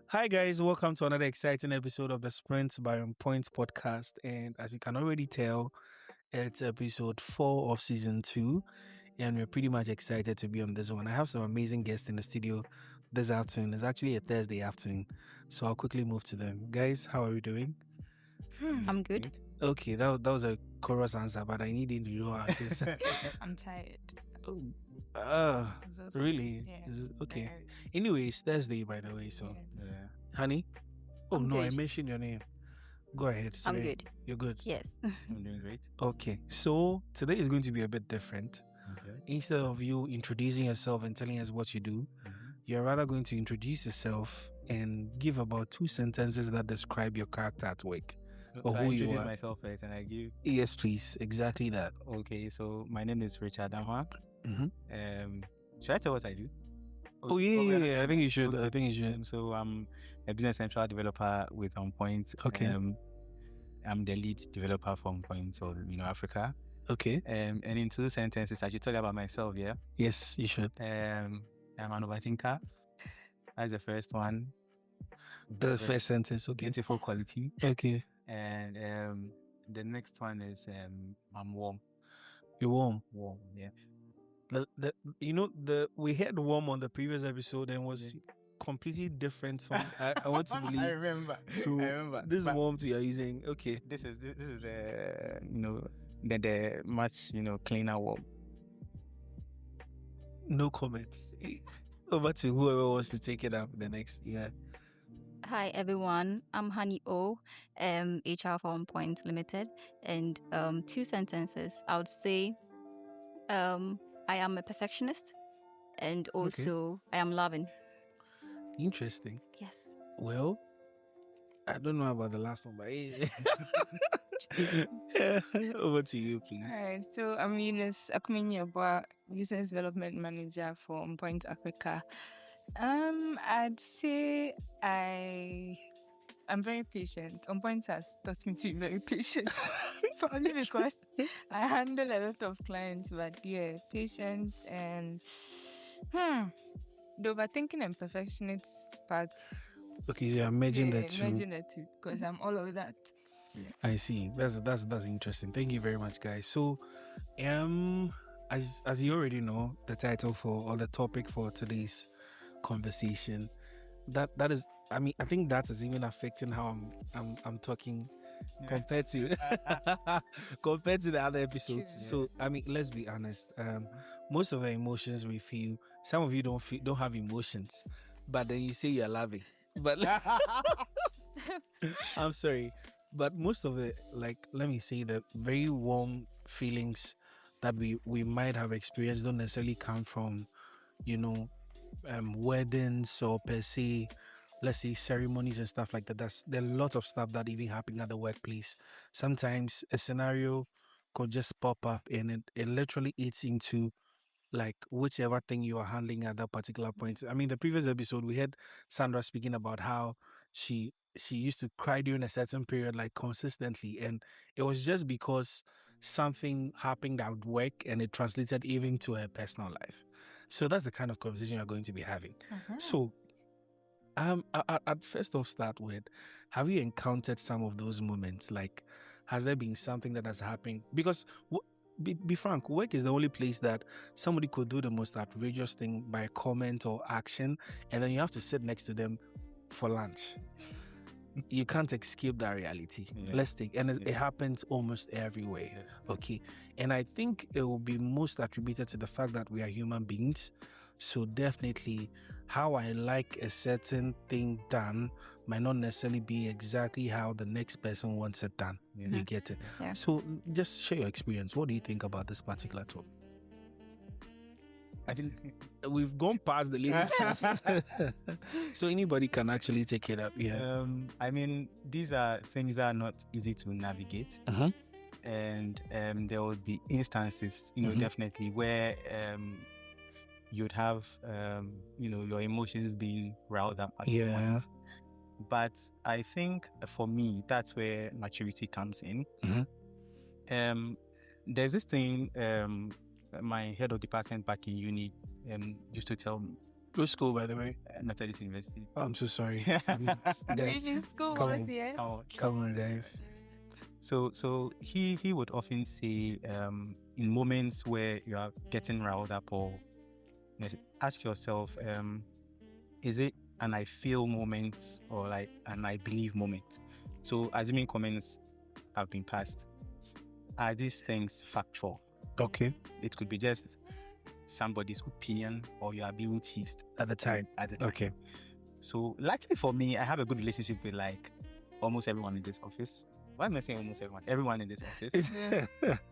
Hi guys, welcome to another exciting episode of the Sprint by OnPoint podcast. And as you can already tell, it's episode 4 of season 2, and we're pretty much excited to be on this one. I have some amazing guests in the studio this afternoon. It's actually a Thursday afternoon, so I'll quickly move to them. Guys, how are we doing? I'm good. Okay, that was a chorus answer, but I need individual answers. I'm tired. Really? Yeah. Okay. Anyway, it's Thursday, by the way, so Yeah. Honey? Oh, I'm no, I good. mentioned your name. Go ahead. I'm good. You're good? Yes. I'm doing great. Okay, so today is going to be a bit different. Okay. Instead of you introducing yourself and telling us what you do, you're rather going to introduce yourself and give about 2 sentences that describe your character at work. So Or I who you introduce are. myself first and I give. Yes, please. Exactly that. Okay, so my name is Richard Damha. Mm-hmm. Should I tell what I do? Oh, yeah. I think you should. Okay. I think you should. So I'm a business central developer with OnPoint. Okay. I'm the lead developer for OnPoint or Africa. Okay. And in 2 sentences, I should tell you about myself. Yeah. Yes, you should. I'm an overthinker. That's the first one. The first sentence, okay. Beautiful quality. Okay. And the next one is I'm warm. You're warm. Warm. Yeah. We had warm on the previous episode and was completely different from I want to believe. I remember. So I remember. this warmth you are using, okay. This is the the much cleaner warm. No comments. Over to whoever wants to take it up the next. Yeah. Hi everyone. I'm Honey O, HR for OnPoint Limited, and 2 sentences. I would say, I am a perfectionist, and also I am loving. Interesting. Yes. Well, I don't know about the last one, but over to you, please. All right, so I'm Eunice Akuminyabwa, Business Development Manager for OnPoint Africa. I'd say I'm very patient. OnPoint has taught me to be very patient, probably because I handle a lot of clients. But yeah, patience and the overthinking and perfectionist part. Okay, so I'm merging Yeah, the two. merging the two because I'm all of that. I see. That's interesting. Thank you very much, guys. So, as you already know, the title for or the topic for today's conversation, that is, I mean, I think that is even affecting how I'm talking compared to compared to the other episodes. True. So, I mean, let's be honest. Most of the emotions we feel, some of you don't have emotions, but then you say you're loving. But I'm sorry. But most of it, like, let me say, the very warm feelings that we might have experienced don't necessarily come from, weddings or per se, let's say, ceremonies and stuff like that. There are a lot of stuff that even happen at the workplace. Sometimes a scenario could just pop up and it literally eats into like whichever thing you are handling at that particular point. I mean, the previous episode we had Sandra speaking about how she used to cry during a certain period, like consistently, and it was just because something happened at work and it translated even to her personal life. So that's the kind of conversation you're going to be having. So I'd first off start with, have you encountered some of those moments? Like, has there been something that has happened? Because be frank, work is the only place that somebody could do the most outrageous thing by comment or action, and then you have to sit next to them for lunch. You can't escape that reality. Yeah. It happens almost everywhere. Yeah. Okay. And I think it will be most attributed to the fact that we are human beings. So definitely how I like a certain thing done might not necessarily be exactly how the next person wants it done. Yeah. You get it? Yeah. So just share your experience. What do you think about this particular topic? I think we've gone past the ladies first. So anybody can actually take it up. Yeah. I mean, these are things that are not easy to navigate. And there will be instances, definitely where you'd have, your emotions being riled up at the point. But I think for me, that's where maturity comes in. There's this thing my head of department back in uni used to tell me Which school, by the way? Methodist University. Oh, I'm so sorry. Finishing school come was on. here. Come on, guys. So he would often say, in moments where you are getting riled up, or ask yourself, is it an I feel moment or like an I believe moment? So assuming comments have been passed, are these things factual? Okay. It could be just somebody's opinion, or you are being teased At the time. Okay. So luckily for me, I have a good relationship with like almost everyone in this office. Why am I saying almost everyone? Everyone in this office.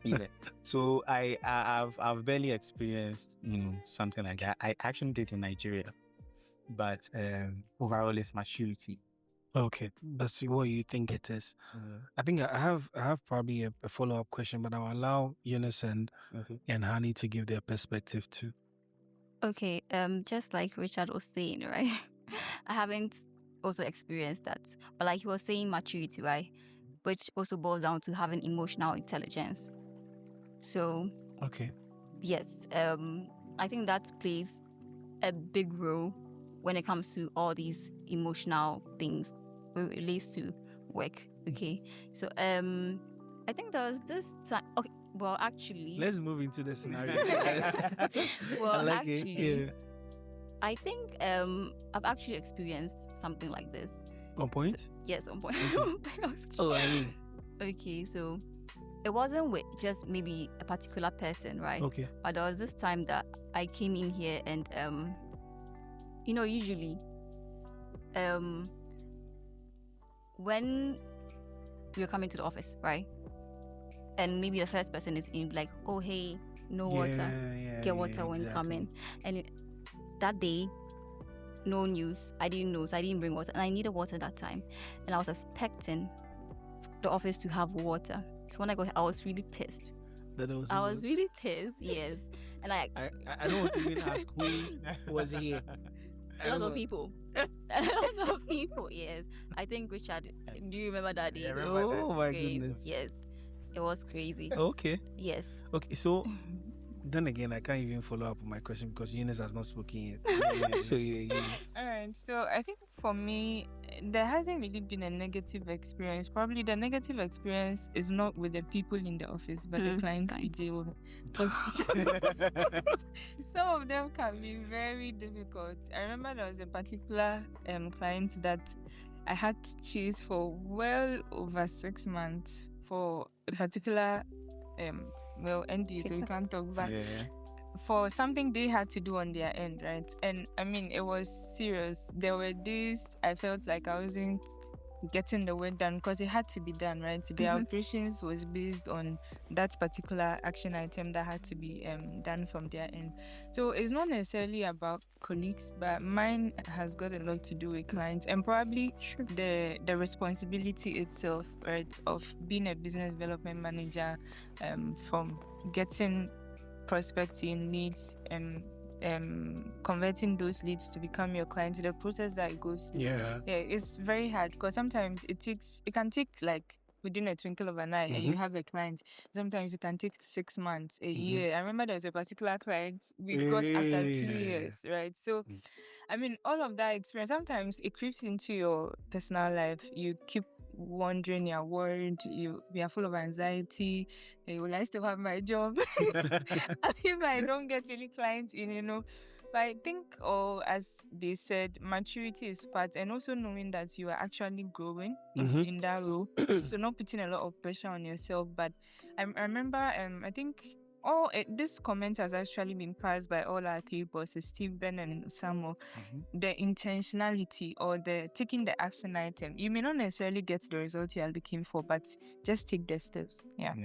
Yeah. So I've barely experienced something like that. I actually did in Nigeria, but overall it's maturity. Okay, that's what you think it is. I think I have probably a follow-up question, but I'll allow Eunice and Hani to give their perspective too. Okay, just like Richard was saying, right? I haven't also experienced that, but like he was saying, maturity, right? Which also boils down to having emotional intelligence. So, okay, yes, I think that plays a big role when it comes to all these emotional things when it relates to work. Okay, so I think there was this time. Okay, well, actually, let's move into the scenario. well, actually, I think I've actually experienced something like this. OnPoint? So, yes, OnPoint. Oh, I mean. Okay, so it wasn't with just maybe a particular person, right? Okay. But there was this time that I came in here and usually when we're coming to the office, right? And maybe the first person is in like, oh hey, no water. Get water when you come in. And that day, no news. I didn't know, so I didn't bring water. And I needed water that time. And I was expecting the office to have water. So when I got here, I was really pissed. I was really pissed, yes. And I don't want to even ask who was here. A lot of people. A lot of people, yes. I think Richard, do you remember that day? Oh my goodness. Yes. It was crazy. Okay. Yes. Okay, so then again, I can't even follow up on my question because Eunice has not spoken yet. So Eunice. All right. So I think for me, there hasn't really been a negative experience. Probably the negative experience is not with the people in the office, but the clients we deal with. Some of them can be very difficult. I remember there was a particular client that I had to chase for well over 6 months for a particular ND, so we can't talk about for something they had to do on their end, right? And I mean, it was serious. There were days I felt like I wasn't getting the work done because it had to be done, right? So their operations was based on that particular action item that had to be done from their end. So it's not necessarily about colleagues, but mine has got a lot to do with clients and probably the responsibility itself, right, of being a business development manager, from getting prospecting leads and converting those leads to become your clients, the process that it goes through. Yeah, it's very hard because sometimes it can take like within a twinkle of an eye and you have a client. Sometimes it can take 6 months, a year. I remember there was a particular client we got after 2 years, right? So I mean, all of that experience, sometimes it creeps into your personal life. You keep wondering, you're worried, you are full of anxiety. Will I still have my job if I don't get any clients in, But I think, as they said, maturity is part, and also knowing that you are actually growing in that role. So not putting a lot of pressure on yourself. But I remember, I think this comment has actually been passed by all our three bosses, Steve, Ben, and Samuel. The intentionality or the taking the action item. You may not necessarily get the result you are looking for, but just take the steps. Yeah.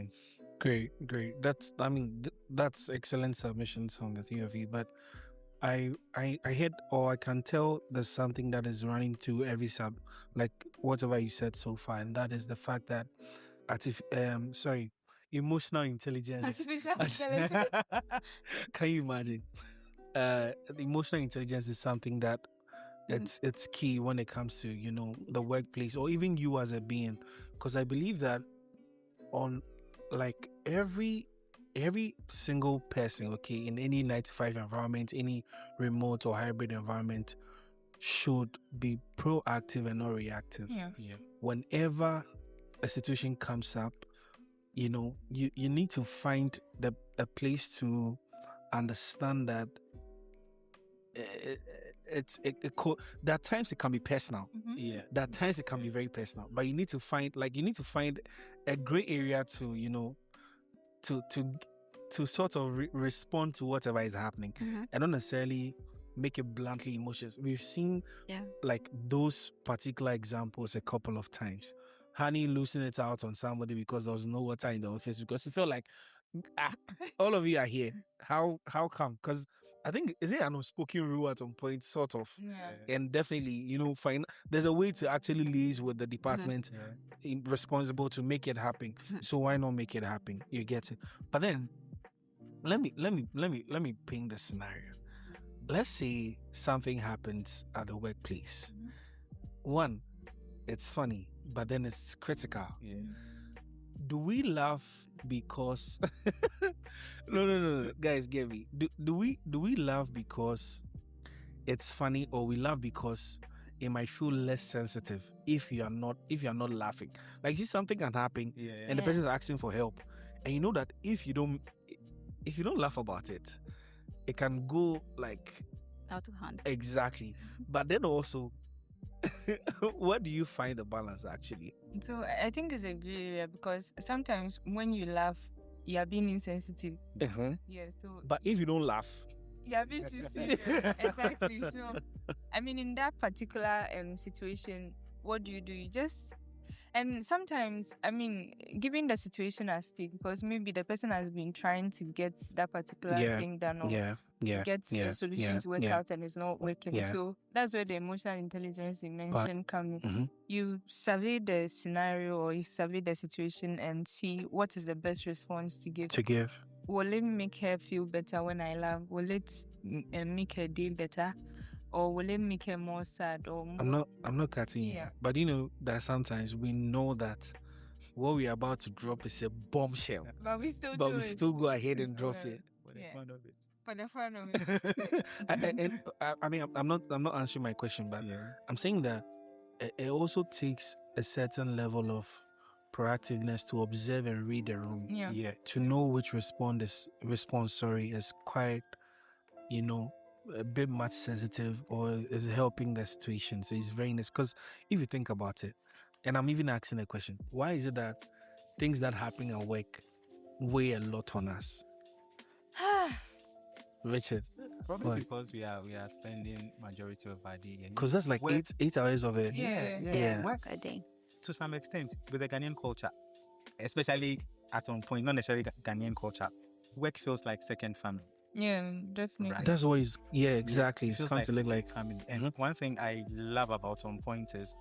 Great. That's excellent submissions from the three of you. But I heard, or I can tell there's something that is running through every like whatever you said so far, and that is the fact that emotional intelligence. Can you imagine? Emotional intelligence is something that it's key when it comes to the workplace or even you as a being, because I believe that on like every every single person, okay, in any 9 to 5 environment, any remote or hybrid environment, should be proactive and not reactive. Yeah. Whenever a situation comes up, you know, you need to find a place to understand that there are times it can be personal. Yeah. There are times it can be very personal, but you need to find a gray area to, you know, to sort of respond to whatever is happening, and not necessarily make it bluntly emotions. We've seen like those particular examples a couple of times. Honey losing it out on somebody because there was no water in the office because he felt like, all of you are here. How come? Because I think, is it an unspoken rule at some point, sort of? Yeah. And definitely, you know, there's a way to actually liaise with the department responsible to make it happen. So why not make it happen? You get it. But then, let me paint the scenario. Let's say something happens at the workplace. One, it's funny, but then it's critical. Yeah. Do we laugh because no, guys, get me. Do we laugh because it's funny, or we laugh because it might feel less sensitive if you're not laughing? Like, just something can happen and the person's asking for help, and you know that if you don't laugh about it, it can go like out of hand. Exactly. But then also, where do you find the balance actually? So I think it's a gray area, because sometimes when you laugh, you are being insensitive. Yeah. So, but if you don't laugh, you are being too serious. Exactly. So, I mean, in that particular situation, what do? You just, and sometimes, I mean, given the situation at stake, because maybe the person has been trying to get that particular thing done, or get a solution to work out, and it's not working. So that's where the emotional intelligence dimension comes in. You survey the scenario, or you survey the situation and see what is the best response to give. Will it make her feel better when I laugh? Will it make her day better? Or will it make her more sad? Or more... I'm not cutting you. But you know that sometimes we know that what we're about to drop is a bombshell. But we still go ahead and drop it. For the fun of it. For the fun of it. I mean, I'm not answering my question, but I'm saying that it also takes a certain level of proactiveness to observe and read the room. To know which response is quite, you know, a bit much sensitive or is helping the situation. So it's very nice, because if you think about it, and I'm even asking a question, why is it that things that happen at work weigh a lot on us? Richard, probably because we are spending majority of our day, because that's like 8 hours of it. Work a day. To some extent, with the Ghanaian culture, especially at OnPoint, not necessarily Ghanaian culture, work feels like second family. Yeah, definitely. Right. That's what exactly. It's come to look like family. And one thing I love about OnPoint is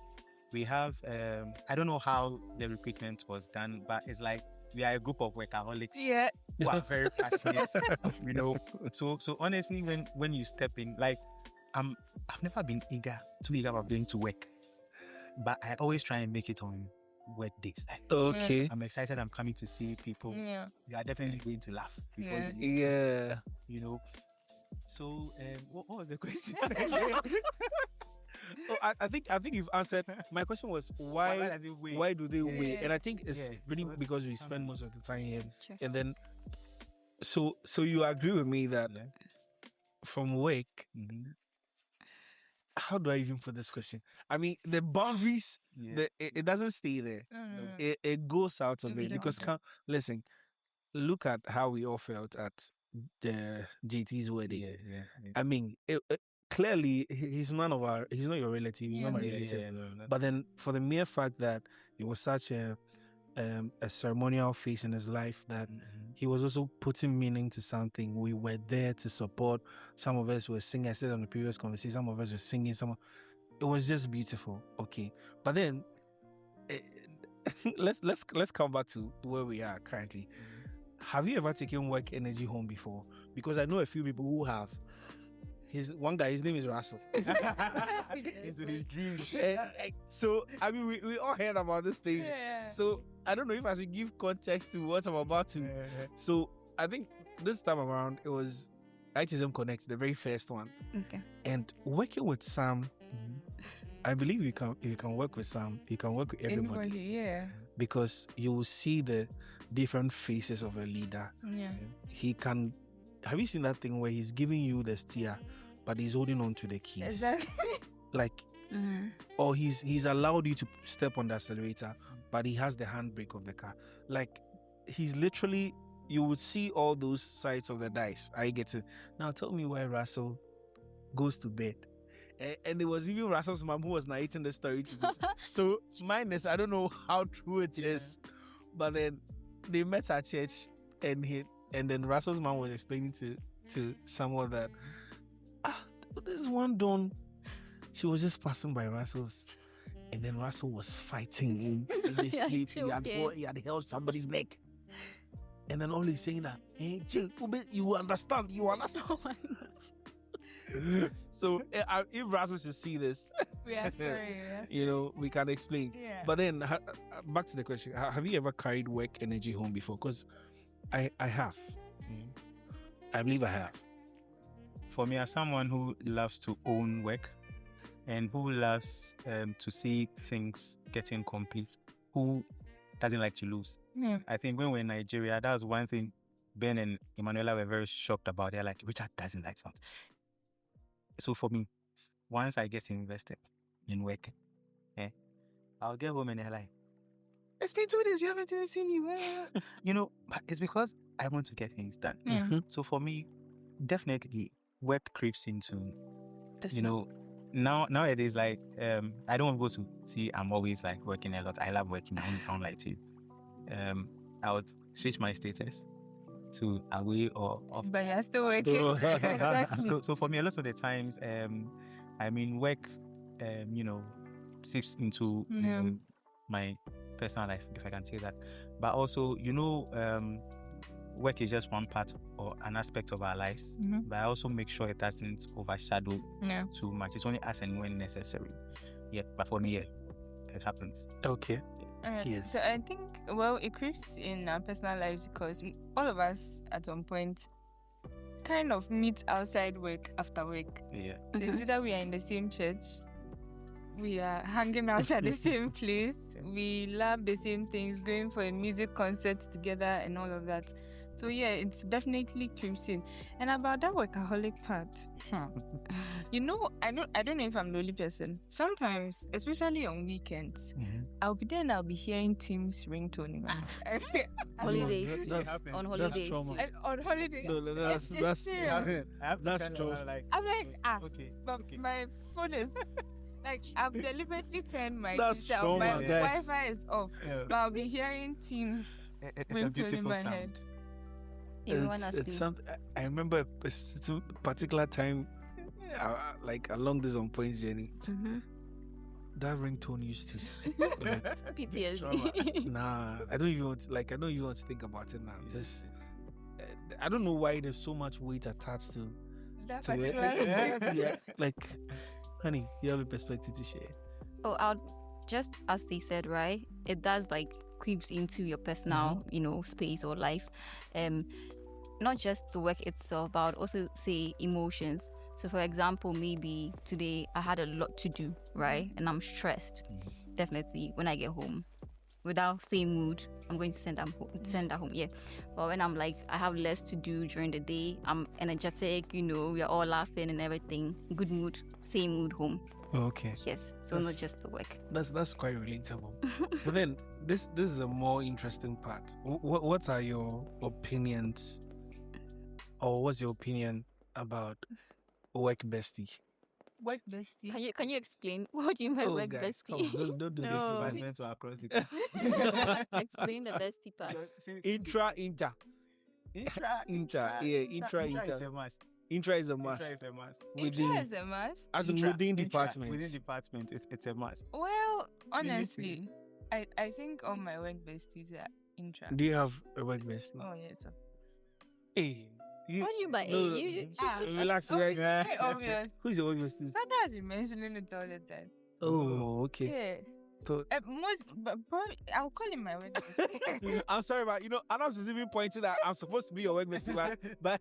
we have, I don't know how the recruitment was done, but it's like we are a group of workaholics who are very passionate, you know. So honestly, when you step in, like, I've never been too eager about going to work, but I always try and make it on work days. Okay. I'm excited. I'm coming to see people. You are definitely going to laugh. You know. So, what was the question? I think you've answered. My question was why do they weigh? And I think it's really because we spend most of the time here. And then, so you agree with me that from work, how do I even put this question? I mean, the boundaries, it doesn't stay there. It goes out of it because, listen, look at how we all felt at the JT's wedding. I mean, clearly he's not your relative. He's not my relative. But then, for the mere fact that it was such a ceremonial phase in his life, that he was also putting meaning to something. We were there to support. Some of us were singing. I said on the previous conversation, some of us were singing. It was just beautiful. Okay, but then let's come back to where we are currently. Have you ever taken work energy home before? Because I know a few people who have. One guy, his name is Russell. He's with his dreams. So, I mean, we all heard about this thing. So, I don't know if I should give context to what I'm about to. So, I think this time around it was ITSM Connect, the very first one. Okay. And working with Sam, I believe if you can work with Sam, you can work with everybody. Yeah. Because you will see the different faces of a leader. Yeah. He can. Have you seen that thing where he's giving you the steer, but he's holding on to the keys? Exactly. Like, or he's allowed you to step on the accelerator, but he has the handbrake of the car. Like, he's literally. You would see all those sides of the dice. I get it. Now tell me why Russell goes to bed. And it was even Russell's mom who was narrating the story to this. So mine is, I don't know how true it is, but then they met at church and then Russell's mom was explaining to someone that this one dawn, she was just passing by Russell's, and then Russell was fighting in his sleep. He had held somebody's neck. And then all he's saying that, hey, Jake, you understand. Oh my God. So if Russell should see this, We are sorry. We can explain. Yeah. But then back to the question: have you ever carried work energy home before? Because I have. I believe I have. For me, as someone who loves to own work and who loves to see things getting complete, who doesn't like to lose. Yeah. I think when we're in Nigeria, that was one thing Ben and Emanuela were very shocked about. They're like, Richard doesn't like something. So for me, once I get invested in work, I'll get home and they're like, it's been 2 days, you haven't even seen you. But it's because I want to get things done. Yeah. So for me, definitely work creeps into, nowadays, like, I don't want to go to see, I'm always like working a lot. I love working. I don't like to. I would switch my status to away or off. But you're still working. Exactly. So for me, a lot of the times, work, seeps into my personal life, if I can say that. But also, work is just one part or an aspect of our lives. But I also make sure it doesn't overshadow too much. It's only as and when necessary. Yeah, but for me, it happens. Okay. Yes. So I think, it creeps in our personal lives because all of us at one point kind of meet outside work after work. Yeah. So it's either we are in the same church, we are hanging out at the same place, we love the same things, going for a music concert together and all of that. So yeah, it's definitely creeps in. And about that workaholic part, I don't know if I'm the only person. Sometimes, especially on weekends, I'll be there and I'll be hearing Tim's ringtone. Holidays. On holidays. That's trauma. And on holidays. No, that's trauma. I'm like, okay. But my phone is like, I've deliberately turned my That's data off. trauma, My guys. Wi-Fi is off. Yeah. But I'll be hearing Tim's It's a ringtone in beautiful my sound. head. It's something. I remember a particular time, like along this OnPoint journey, that ringtone used to PTSD. Nah, I don't even want to think about it now. Just I don't know why there's so much weight attached to That to it. particular Yeah, like, honey, you have a perspective to share. Just as they said, right? It does like creeps into your personal, space or life. Not just the work itself, but also say emotions. So for example, maybe today I had a lot to do, right? And I'm stressed. Definitely when I get home. Without same mood, I'm going to send that home. Yeah. But when I'm like, I have less to do during the day, I'm energetic, we are all laughing and everything. Good mood, same mood home. Okay. Yes. So not just the work. That's quite relatable. But then this is a more interesting part. What are your opinions, or what's your opinion about work bestie? Work bestie. Can you explain what do you mean work guys, bestie? come on, don't do this to No. me. Across the Explain the bestie part. Inter. Yeah, intra. is a must. Intra is a must. Intra is a must. Intro is a must. As in Intra- within intra- departments. Within departments, it's a must. Well, honestly, I think all my work besties are intra. Do you have a work bestie? Oh yes. Hey. What do you buy? No, relax. Okay, Right? very obvious. Who's your work bestie? Sandra has been mentioning it all the time. Oh, okay. Yeah. I'll call him my work bestie. I'm sorry, but Adams is even pointing that I'm supposed to be your work bestie, but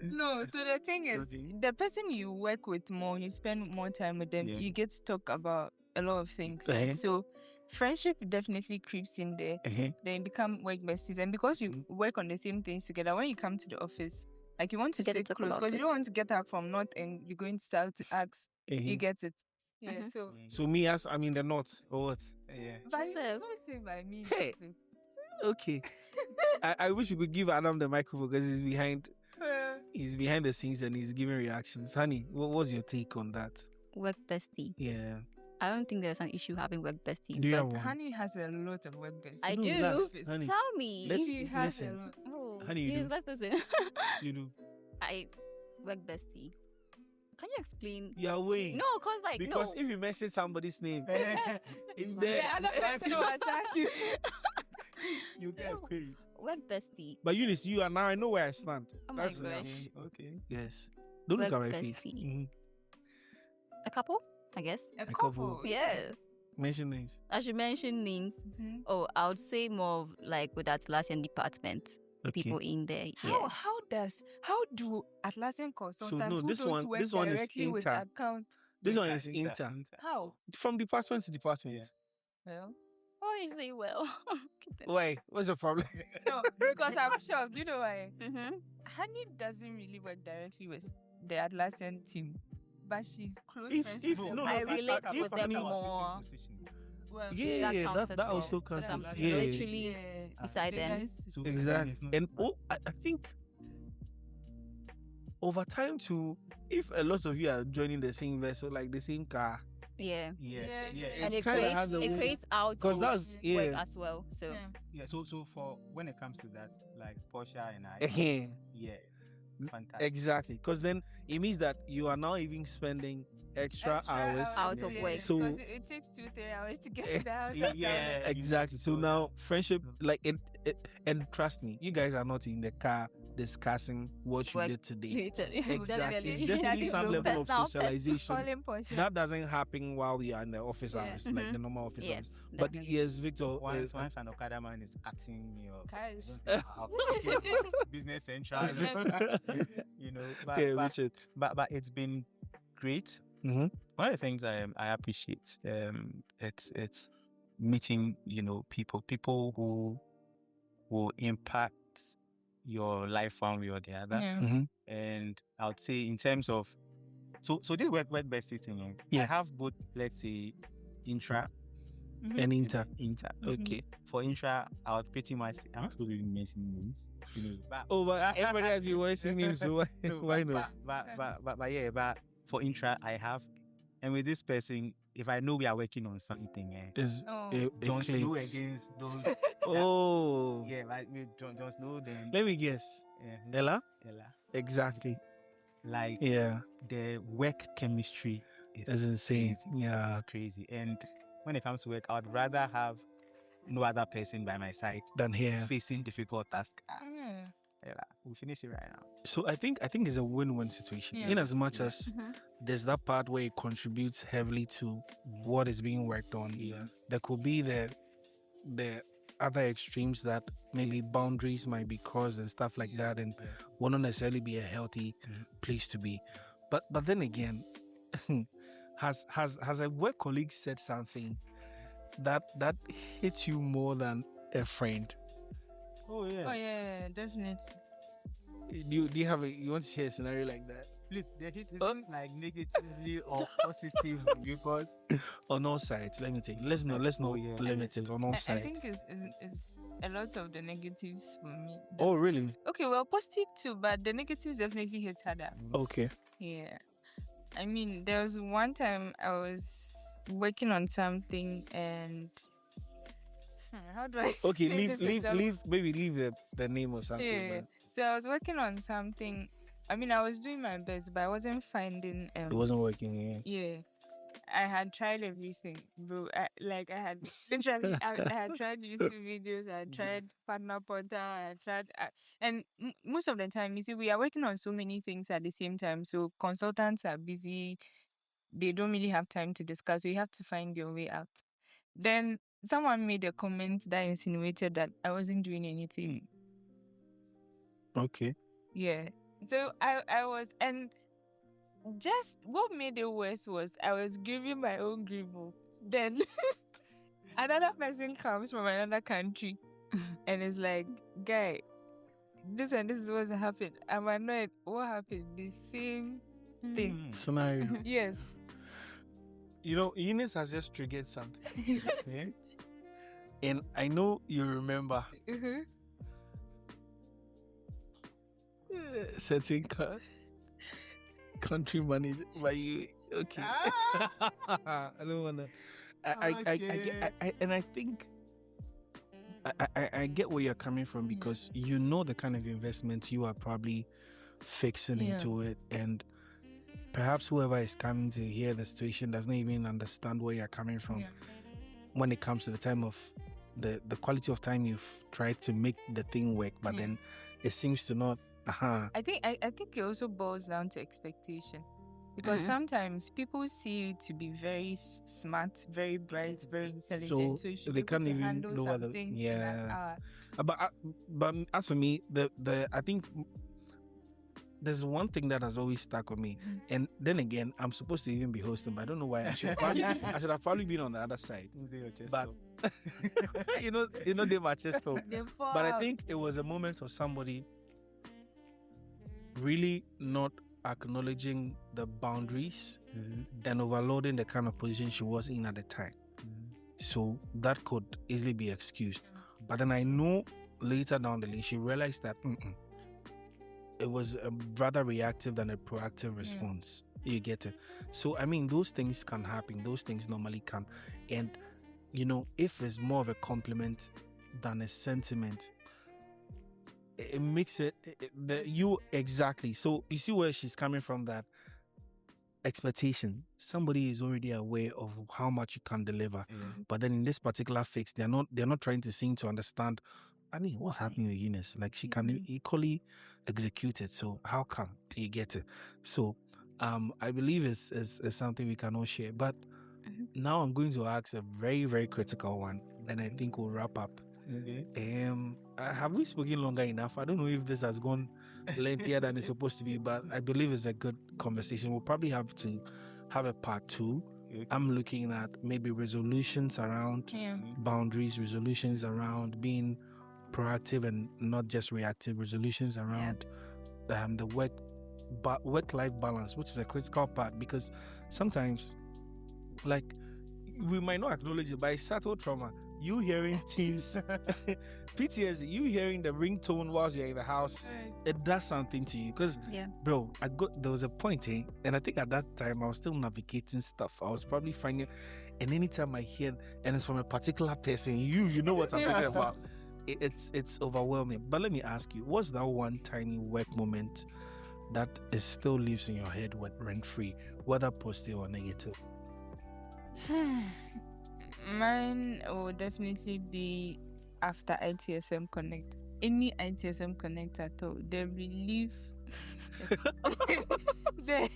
No. So the thing is, the person you work with more, you spend more time with them, you get to talk about a lot of things. Right? So friendship definitely creeps in there. Then you become work besties, and because you work on the same things together, when you come to the office, like you want to sit close because you don't want to get up from north and you're going to start to ask. You get it. Yeah, so me as I mean the north or what? Yeah. But don't say by me. Hey. Okay. I wish you could give Adam the microphone because he's behind the scenes and he's giving reactions. Honey, what was your take on that? Work bestie. Yeah. I don't think there's an issue having work besties. Do you have one? Honey has a lot of work besties. I No, do. relax, honey. Tell me. She has a listen. lot. Oh, Honey, you please, do. let's listen. You do. I work bestie. Can you explain? You're weighing. No, Because if you mention somebody's name, The other person will attack you. you get queried. Work bestie. But Eunice, you are now. I know where I stand. Oh my That's gosh. okay. Yes. Don't look at Work my face. bestie. Mhm. A couple, I guess. A couple. couple. Yes. Mention names. I should mention names. Mhm. Oh, I would say more of like with Atlassian department. The Okay. people in there. How do Atlassian consultants no, who this don't one- work this one is directly with intern. account? This one is intern. How? From department to department. Yeah. Well, Oh, you say well. Why? What's the problem? no, because I'm shocked. You know why? Mm-hmm. Honey doesn't really work directly with the Atlassian team, but she's close If- friends if- with them. no, I no, relate if with them Honey was more. Well, Yeah, counts as that well. also Because counts. I'm Yeah, literally beside the them. guys- So exactly. it's not- And I think over time too, if a lot of you are joining the same vessel, like the same car, Yeah. Yeah. Yeah. And it kinda creates, has a it way- creates out because of that's work yeah. as well. So Yeah. Yeah. So for when it comes to that, like Portia and I, Ehen. yeah, fantastic. Exactly, because then it means that you are now even spending extra hours. Out of yeah, work. So- because it takes 2-3 hours to get to the house. Yeah. Exactly. So now friendship, like it, and trust me, you guys are not in the car discussing what you Work did today. Literally. Exactly. It's Definitely. definitely some level of Personal, socialization. Calling Portia. That doesn't happen while we are in the office Yeah. hours, like the normal office Yes. hours. But definitely. yes, Victor. Once an Okada man is cutting me off. Cash. Business Central. You know, Okay, Richard. but it's been great. Mm-hmm. One of the things I appreciate, it's meeting, people who will impact your life one way or the other. Yeah. Mm-hmm. And I would say in terms of so this work bestie thing, I Yeah. have both, let's say, intra Mhm. And inter. Okay. For intra, I would pretty much I'm not supposed to be mentioning names. But Oh, but everybody has been watching him, so why, no, why not? but yeah, but for intra I have, and with this person, if I know we are working on something, Is Oh. it Jon Snow clicks. against those. Oh, Yeah, like with Jon Snow, then let me guess. yeah, Ella? Ella. Exactly. Like Yeah, the work chemistry that's insane. crazy. Yeah, It's crazy. And when it comes to work, I'd rather have no other person by my side than here. facing difficult tasks. Yeah. Yeah, we'll finish it right now. So I think it's a win-win situation. Yeah. In as much Yeah. as Mhm. there's that part where it contributes heavily to what is being worked on. Yeah. There could be the other extremes that maybe boundaries might be crossed and stuff like that, and Yeah. will not necessarily be a healthy Mhm. place to be. But then again, has a work colleague said something that hits you more than a friend? Oh yeah. Oh yeah, definitely. Do you have you want to share a scenario like that? Please, the hit isn't like negatively or positive because On all sides, let me take. Let's not yeah. limit it on all I sides. think it's a lot of the negatives for me. Oh, really? Okay, well, positive too, but the negatives definitely hit harder. Okay. Yeah. I mean, there was one time I was working on something and how do I Okay, say this without- leave the name or something. Yeah. man. So I was working on something. I mean, I was doing my best, but I wasn't finding It wasn't working. Yeah. yeah. I had tried everything, bro. I had literally, I had tried YouTube videos, I had tried partner portal, I had tried, and most of the time, you see, we are working on so many things at the same time. So consultants are busy; they don't really have time to discuss. So you have to find your way out. Then someone made a comment that insinuated that I wasn't doing anything. Okay. Yeah. So I was, and just what made it worse was I was grieving my own grief. Then another person comes from another country and is like, guy, this and this is what happened. I'm annoyed. What happened? The same thing. Scenario. Yes. You know, Eunice has just triggered something. Yeah? And I know you remember certain country money by you. Okay. I don't wanna. And I think I get where you're coming from, because you know the kind of investment you are probably fixing into it, and perhaps whoever is coming to hear the situation does not even understand where you're coming from when it comes to the time of the quality of time you've tried to make the thing work, but then it seems to not. I think it also boils down to expectation, because sometimes people see you to be very smart, very bright, very intelligent, so you should they be able can't to even handle know some things in an hour. But as for me, the I think there's one thing that has always stuck with me, and then again, I'm supposed to even be hosting, but I don't know why. I should have probably been on the other side. But you know, they my chest though. But I think it was a moment of somebody really not acknowledging the boundaries and overloading the kind of position she was in at the time. So that could easily be excused. But then I know later down the lane, she realized that it was a rather reactive than a proactive response. You get it? So, I mean, those things can happen. Those things normally can. And, you know, if it's more of a compliment than a sentiment, it makes it you exactly. So you see where she's coming from, that expectation. Somebody is already aware of how much you can deliver. But then in this particular fix, they're not trying to seem to understand. I mean, what's happening with Eunice? Like, she can equally execute it. So how come? You get it? So I believe it's something we can all share. But now I'm going to ask a very, very critical one, and I think we'll wrap up. Have we spoken longer enough? I don't know if this has gone lengthier than it's supposed to be, but I believe it's a good conversation. We'll probably have to have a part 2. I'm looking at maybe resolutions around boundaries, resolutions around being proactive and not just reactive, resolutions around the work-life balance, which is a critical part, because sometimes, like, we might not acknowledge it, but it's subtle trauma. You hearing teams, PTSD, you hearing the ringtone whilst you're in the house, it does something to you. Because, bro, there was a point, and I think at that time I was still navigating stuff. I was probably finding, and anytime I hear, and it's from a particular person, you know what I'm talking about. It's overwhelming. But let me ask you, what's that one tiny work moment that still lives in your head rent-free, whether positive or negative? Mine will definitely be after ITSM Connect. Any ITSM Connect at all. The relief, the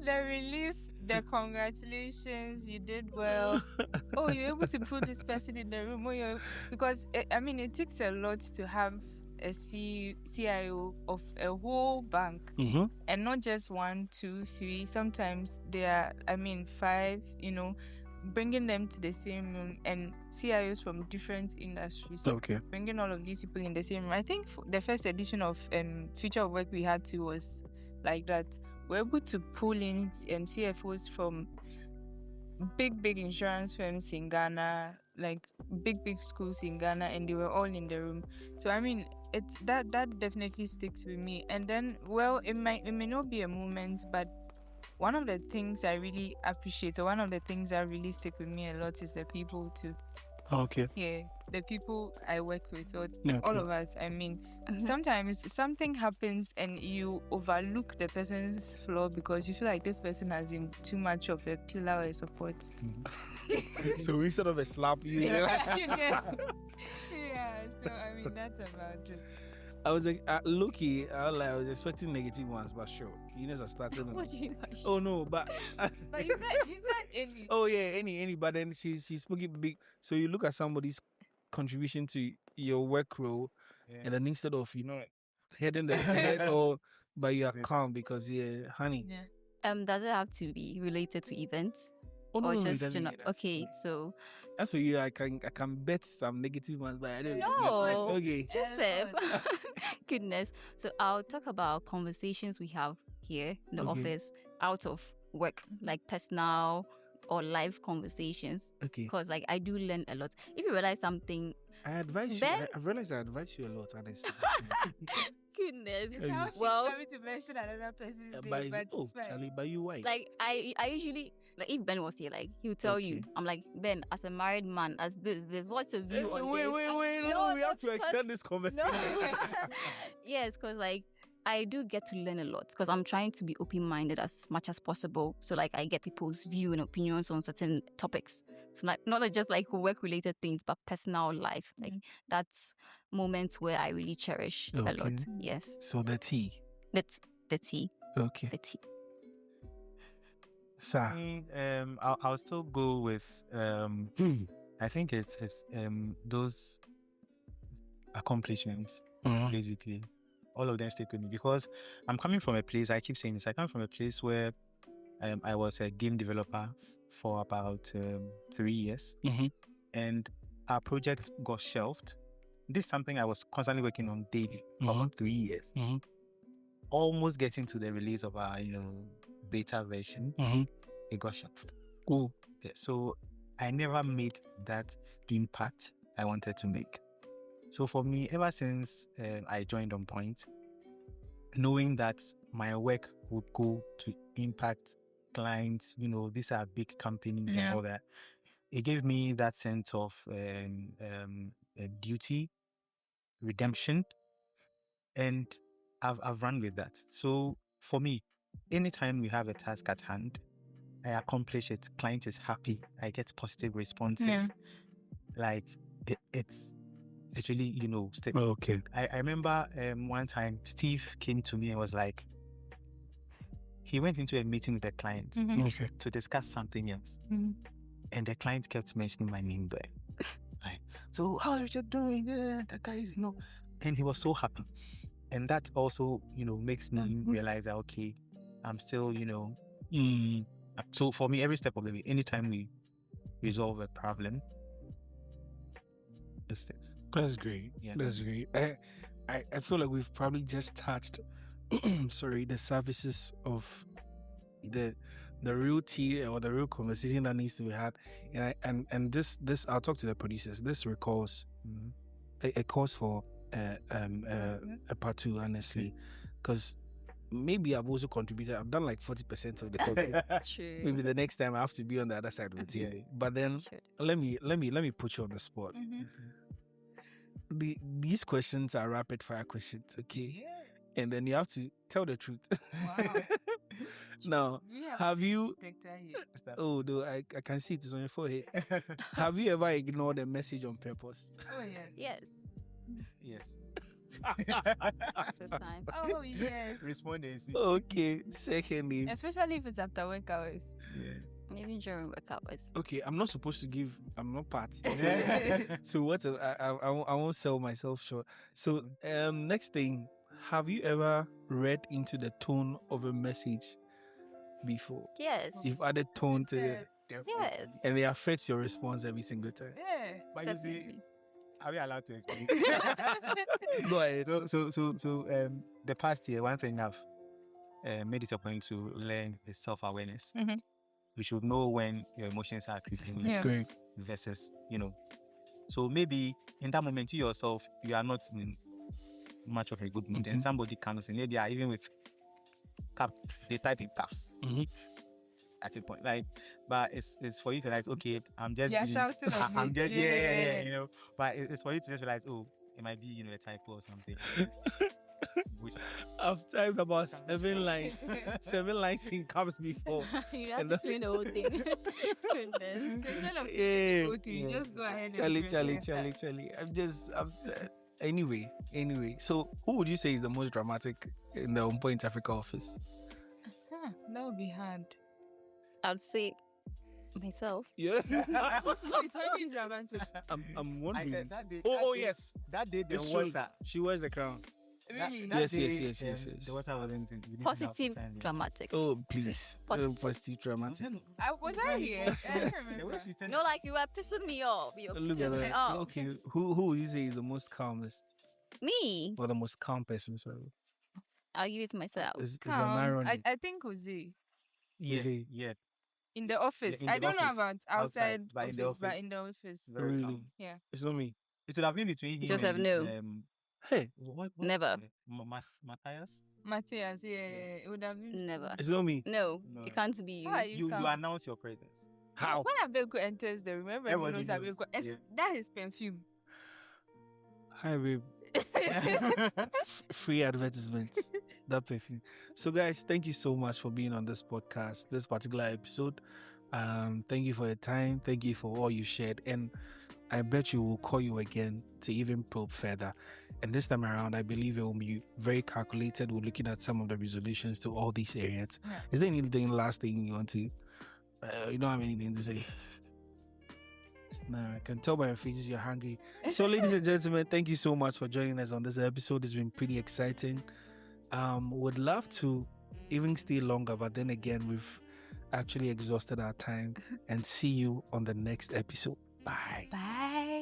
relief, the congratulations, you did well. Oh, you're able to put this person in the room. Because it takes a lot to have a CIO of a whole bank, and not just 1, 2, 3. Sometimes there are 5. Bringing them to the same room, and CIOs from different industries. Bringing all of these people in the same room. I think the first edition of Future of Work we had to was like that. We're able to pull in CFOs from big insurance firms in Ghana, like big schools in Ghana, and they were all in the room. So it's that definitely sticks with me. And then, it may not be a moment, but one of the things I really appreciate, or one of the things that really stick with me a lot, is the people too. Okay. Yeah, the people I work with, or all of us. Sometimes something happens and you overlook the person's flaw because you feel like this person has been too much of a pillar or a support. So instead of a slap, you yeah. So that's about it. I was like, Loki, I was expecting negative ones, but sure, Eunice are starting. What do you mean? Oh no, but But you said any. oh yeah, any. But then she's speaking big. So you look at somebody's contribution to your work role, and then instead of heading the head or but you are calm because honey. Yeah. Does it have to be related to events? Oh no, or no, it just doesn't. okay, so that's for you. I can bet some negative ones, but I don't. No. Okay. Joseph. Goodness. So I'll talk about conversations we have here in the office out of work, like personal or live conversations. Okay. Because like I do learn a lot. If you realize something, I advise you. I've realized I advise you a lot, honestly. goodness. It's how she's coming to mention another person's name, but it's fine. Charlie, but you white. Like I usually, like if Ben was here, like he would tell you, I'm like, Ben, as a married man, as this, what's your view on wait, this? no, we have to extend this conversation. Yes, because like I do get to learn a lot because I'm trying to be open-minded as much as possible. So like I get people's view and opinions on certain topics. So like not just like work-related things, but personal life. Like that's moments where I really cherish a lot. Yes. So the tea. That's the tea. Okay. The tea. Sir. I'll still go with I think it's those accomplishments basically. All of them stick with me because I'm coming from a place, I keep saying this, I come from a place where I was a game developer for about 3 years and our project got shelved. This is something I was constantly working on daily for about 3 years. Almost getting to the release of our beta version, it got shelved. Cool. Yeah, so I never made that impact I wanted to make. So for me, ever since I joined OnPoint, knowing that my work would go to impact clients, these are big companies and all that, it gave me that sense of duty, redemption, and I've run with that. So for me, anytime we have a task at hand, I accomplish it, client is happy, I get positive responses. Like it's really, stable. Okay. I remember one time Steve came to me and was like, he went into a meeting with a client to discuss something else. And the client kept mentioning my name there. Like, so how's Richard doing? Yeah, that guy is, and he was so happy. And that also, makes me realize that, okay, I'm still, so for me, every step of the way, anytime we resolve a problem, that's great. Yeah. That's great. I feel like we've probably just touched the services of the real tea or the real conversation that needs to be had. And this I'll talk to the producers. This recalls a cause for a part two, honestly. Because maybe I've also contributed. I've done like 40% of the talking. True. Maybe the next time I have to be on the other side of the table. But then let me put you on the spot. These questions are rapid fire questions, okay? And then you have to tell the truth. Wow. Now, have you? Oh, no, I can see it is on your forehead. Have you ever ignored a message on purpose? Oh yes. Yes. Yes. Sometimes. Oh yes. Respond and see. Okay. Secondly, Especially if it's after work hours. Yeah. Maybe during work hours. okay, I'm not supposed to give. I'm not part. So what? I won't sell myself short. So next thing, have you ever read into the tone of a message before? Yes. You've added tone to it, Yes. and they affect your response every single time. Yeah. But you see, Definitely. are we allowed to explain? Go ahead. So the past year, one thing I've made it a point to learn is self-awareness. You should know when your emotions are creeping in Yeah. Great. versus, So maybe in that moment, you yourself, you are not in much of a good mood, and somebody comes in, maybe even with cap, they type in caps. At a point, but it's for you to realize, okay, I'm just Yeah, shouting at I'm me. just Yeah. But it's for you to just realize, oh, it might be a typo or something. Which I've typed about 7 lines, 7 lines in caps before. You have to clean the whole thing. Goodness. Instead of Yeah. you just go ahead Charlie. and press enter. I'm Anyway. So, who would you say is the most dramatic in the OnPoint Africa office? That would be hard. I would say myself. Yeah. It's very dramatic. I'm wondering. That day, Yes. That day the It's true. water. She wears the crown. Really? Yes. The water wasn't in. we didn't have Positive, time. dramatic. Oh, please. Positive. Positive dramatic. Was I here? I don't The remember. way she turned No, like you were pissing me off. You were Look at pissing me that. off. Okay. Who would you say is the most calmest Me. or the most calm person? Sorry. I'll give it to myself. It's an Calm. irony. I think Uzi. Yeah. In the office. in the I don't know office. about outside But in the office, but office. in the office. Very Really? calm. Yeah. It's not me. It would have been between him Joseph, and, no. Hey, what Never. Matthias? Matthias, yeah. It would have been. Never. it's not me. No, No. it can't be you. Why You can't- announce your presence. How? When Abeko enters the room, everybody Everybody knows knows, Abeko. yeah. That is perfume. Hi, babe. Free advertisements. That perfume. So, guys, thank you so much for being on this podcast, this particular episode. Thank you for your time. Thank you for all you shared. And I bet you will call you again to even probe further. And this time around, I believe it will be very calculated. We're looking at some of the resolutions to all these areas. Yeah. Is there anything last thing you want to? You don't have anything to say? No, I can tell by your faces you're hungry. So, ladies and gentlemen, thank you so much for joining us on this episode. It's been pretty exciting. Would love to even stay longer, but then again, we've actually exhausted our time. And see you on the next episode. Bye. Bye.